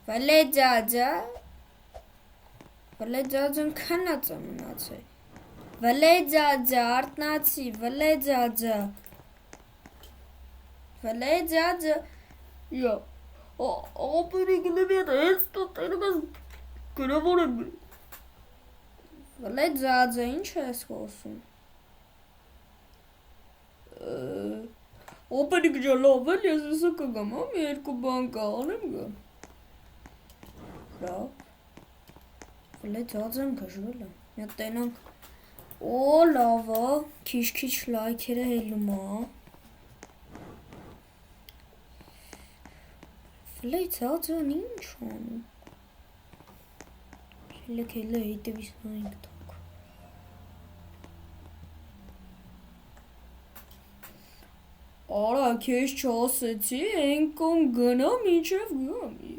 Վլեջաջա Վլեջաջան քնած է մնացել Վլեջաջա արտնացի Վլեջաջա Yo ապերի գնվիտ հենց տու տերմես գրավոր եմ Վլեջաջա ինչ ես խոսում ապերի գջա լավ էլ ես եսա կգամ մի երկու բան կա անեմ գամ լավ Վլեջաջան գժվել եմ մի տենանք Օ լավա քիչ լայքերը հելում Վլեջաջան ինչ անում Քելը հետևից նայինք տակ Արա քեզ չասեցի ենքան գնա մինչև գամի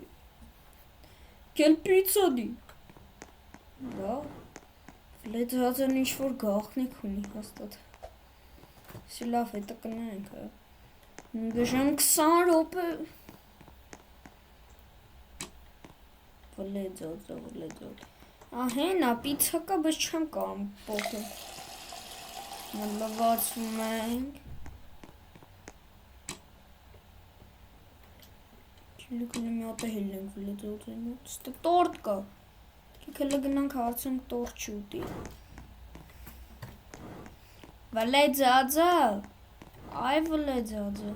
Քել պիցա դի Լավ Վլեջաջան ինչ-որ գաղտնիք ունի հաստատ Սի լավ հետը կնայինք Գժան 20 ռոպե Վլեջաջա Ահենա պիցա կա բայց չեմ կարում պոկեմ Լվացում ենք Չլիկունի մի հատ է հելնենք Վլեջաջան Ստե տորտ կա Քելը գնանք հարցենք տորտ չուտի Վլեջաջա Այ Վլեջաջա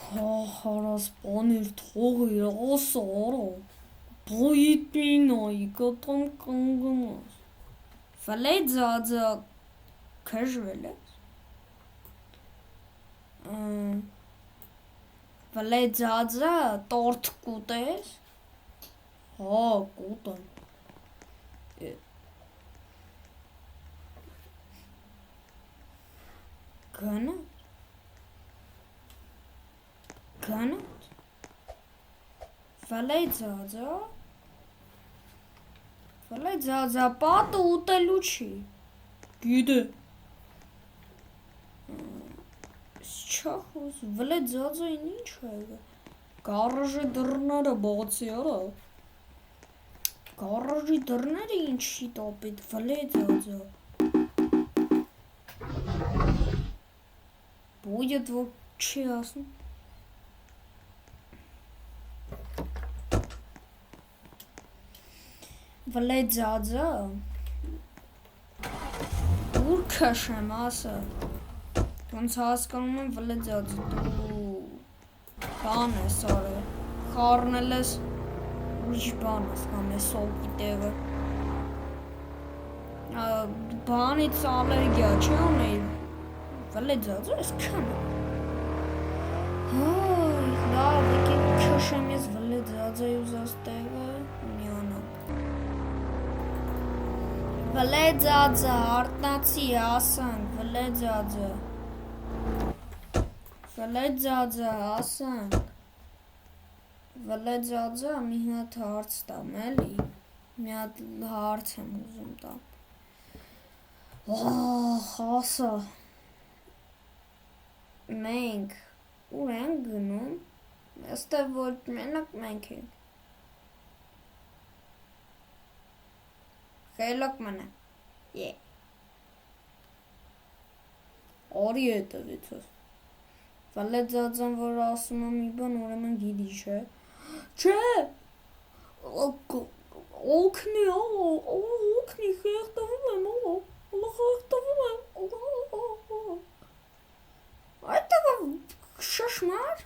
Հարաս պանիր թողիր ասա արա Բոյիտ մինայի կտամ կանգնաս Վլեջաջա քժվել ես Վլեջաջա տորտ կուտես Հա կուտեմ Գանոց Վլեջաջա պատը ուտելու չի Գիտե Չախոս Վլեջաջային ինչ է Գարաժի դռները բացի արա Գարաժի դռները ինչի տապիտ Վլեջաջա Будет вот честно Վլեջաջա Ուր քաշեմ ասա Ոնց հասկանում եմ Վլեջաջա դու բան ես արել խառնել ես ուրիշ բան ես անում սոկի տեղը բանից ալերգիա չի ունեի Վլեջաջա ես քան Հայ լավ եկեք քաշեմ ես Վլեջաջայի ուզած տեղը Վլեջաջա արտնացի ասանք Վլեջաջա ասանք Վլեջաջա մի հատ հարց տամ էլի մի հատ հարց եմ ուզում տամ ասա մենք ուր ենք գնում այստեղ ոչ մենակ մենք ենք Խելոք մնա Արի հետևիցս Վլեջաջան որ ասում եմ մի բան ուրեմն գիտի չէ Չէ օգնի խեղտվում եմ Այդտեղ շշմար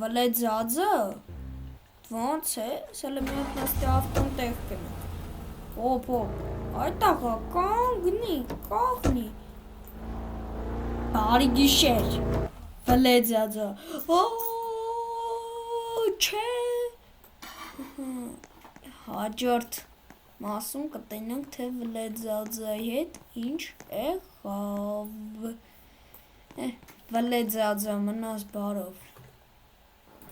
Վլեջաջա Ոնց է, սելը մի հատ նստի ավտոն տեղ կնակ Հոպ, այդտեղ կանգնի Բարի գիշեր Վլեջաջա Չէ Հաջորդ մասում կտենանք թե Վլեջաջայի հետ ինչ եղավ Վլեջաջա մնաս բարով